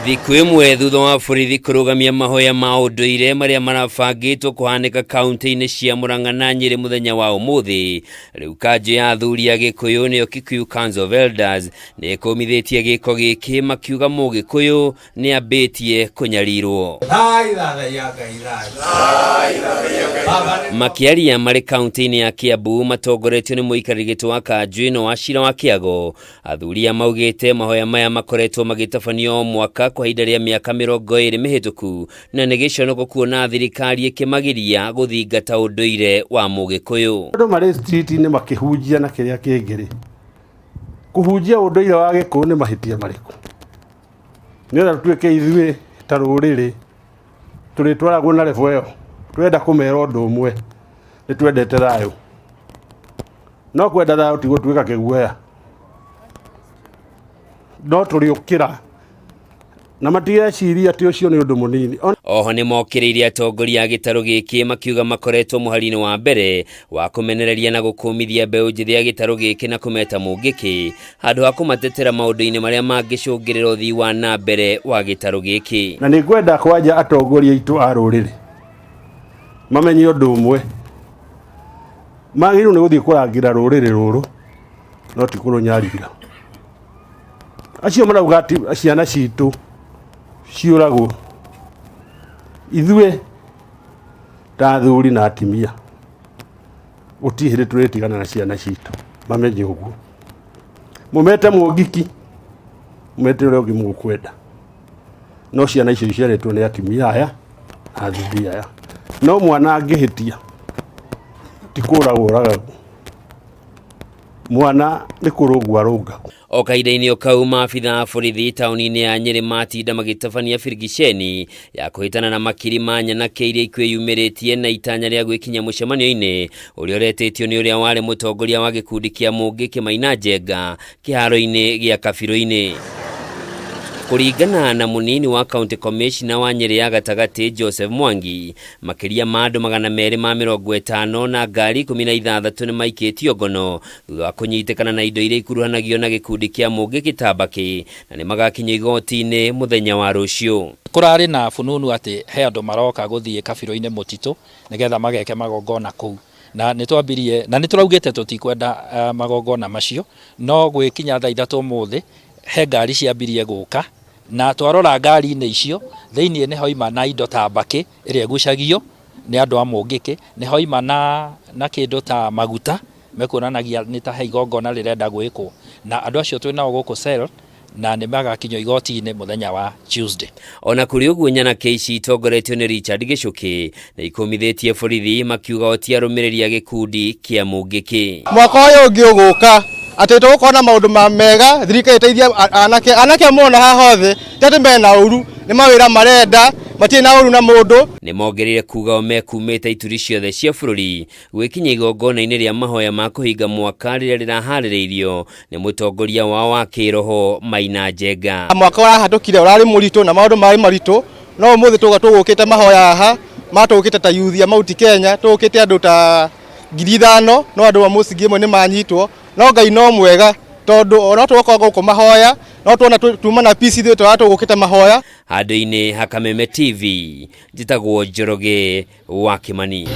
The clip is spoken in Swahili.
Thiku imwe thutha wa borithi kurugamia mahoya ma unduire maria marabangitwo kuhanika kaunti-ini cia Murang'a na Nyeri muthenya wa umuthi, riu kanjo ya athuri a Gikuyu niyo Kikuyu Council of Elders ni ikumithitie giko giki makiuga Mugikuyu ni ambitie kunyarirwo. Makiaria mari kaunti-ini ya Kiambu matongoretio ni muikariri giti wa kanjo ino Wachira wa Kiago, athuri maugite mahoya maya makoretwo magitabanio mwaka kwa ihinda rĩa miaka 20 mihituku na nĩ gĩconoko kuona thirikari ĩkĩmagiria gũthingata ũndũire wa Mũgĩkũyũ. Andũ marĩ street-inĩ makĩhunjia na kĩrĩa kĩngĩ. Kũhunjia ũndũire wa Gĩkũyũ nĩ mahĩtia marĩkũ? Nĩgetha tuĩke ithuĩ ta rũrĩrĩ tũrĩtwaragwo na level ĩyo. Twenda kũmera ũndũ ũmwe nĩ twendete thayũ. No kwenda thayũ ti gũtuĩka kĩguoya. No tũrĩũkĩra na matiga ciria ati ucio ni undu munini. Oho ni mokiriire atongoria a gĩtarũ gĩkĩ makiuga makoretwo mũhari-inĩ wa mbere wa kũmenereria na gũkũmithia mbeũ njĩthĩ ya gĩtarũ gĩkĩ na kũmeta mũngĩkĩ handũ ha kũmatetera maũndũ-inĩ marĩa mangĩcũngĩrĩra ũthii wa na mbere wa gĩtarũ gĩkĩ. Na nĩ ngwenda kwanja atongoria aitũ a rũrĩrĩ mamenye ũndũ ũmwe, magĩrĩirwo nĩ gũthiĩ kũrangĩra rũrĩrĩ rũrũ no ti kũrũnyarira. Acio marauga ati ciana citũ ciũragwo, ithuĩ ta athuri na atimia gũtirĩ tũrĩtigana na ciana citũ, mamenye ũguo. Mũmete Mũngĩki, mũmete ũrĩa ũngĩ mũkwenda, no ciana icio ciarĩtwo nĩ atimia aya athuri aya. No mwana angĩhĩtia ti kũragwo ũragagwo, mwana nĩ kũrũngwo arũngagwo. O kahinda-inĩ o kau maabitha a borithi taũni-inĩ ya Nyeri matinda magĩtabania birigiceni ya kũhĩtana na makiri ma nyanake iria ikwĩyumĩrĩtie na itanya rĩa gwĩkinya mũcemanio-inĩ ũrĩa ũretĩtio nĩ ũrĩa warĩ mũtongoria wa gĩkundi kĩa Mũngĩkĩ Maina Njenga kĩharo-inĩ gĩa Kabirũ-inĩ. Kũringana na munini wa County Commissioner wa Nyeri ya Gatagatĩ Joseph Mwangi, makiria ma andũ 250 na ngari 16 nĩ maikĩtio ngono thutha wa kũnyitĩkana na indo iria ikuruhanagio na gĩkundi kĩa Mũngĩkĩ Tambaki na nĩ magakinya igoti-inĩ mũthenya wa rũciũ. Kũrarĩ na fununu atĩ he andũ maroka gũthiĩ Kabirũ-inĩ mũtitũ nĩgetha mageke magongona kũu, na nĩtwambirie na nĩtũraugĩte tũtikwenda magongona macio, no gwĩkinya thaa 3 ũmũthĩ he ngari ciambirie gũka na twarora ngari-inĩ icio thĩinĩ nĩ hoima na indo ta mbakĩ ĩrĩa ĩgucagio nĩ andũ a Mũngĩkĩ, nĩ hoima na kĩndũ ta maguta mekuonanagia nĩ ta he igongona rĩrenda gwĩkwo, na andũ acio twĩnao gũkũ cell na nĩ magakinywo igoti-inĩ mũthenya wa Tuesday. Ona kũrĩ ũguo nyanake ici itongoretio nĩ Richard Gĩchũkĩ na ikumithĩtie borithi makiuga oti arũmĩrĩri a gĩkundi kĩa Mũngĩkĩ. Mwaka ũyũ ũngĩ ũgũka atĩ tũgũkorwo na maũndũ mega, thirikari ĩteithie anake mona haha othe tete mena ũru, nĩ mawĩra marenda matirĩ na ũru na mũndũ. Nĩ mongereire kuga mekumĩte ituri ciothe cia bũrũri gwĩkinya igongona-inĩ rĩa mahoya ma kũhinga mwaka rĩrĩa rĩraharĩrĩirio nĩ mũtongoria wao wa kĩroho Maina Njenga. Mwaka ũrahatũkire ũrarĩ mũritũ na maũndũ marĩ maritũ, no ũmũthĩ tũgũkĩte mahoya haha matũgũkĩte ta youth ya Mount Kenya, tũgũkĩte andũ ta 5,000 no andũ a mũcingi ĩmwe nĩ manyitwo, no Ngai no mwega tondũ ona tũgoka gũkũ mahoya no tuona tuma na peace ithuĩ tũgũkĩte mahoya. Handũ-inĩ ha Kameme TV njĩtagwo Njoroge wa Kimani.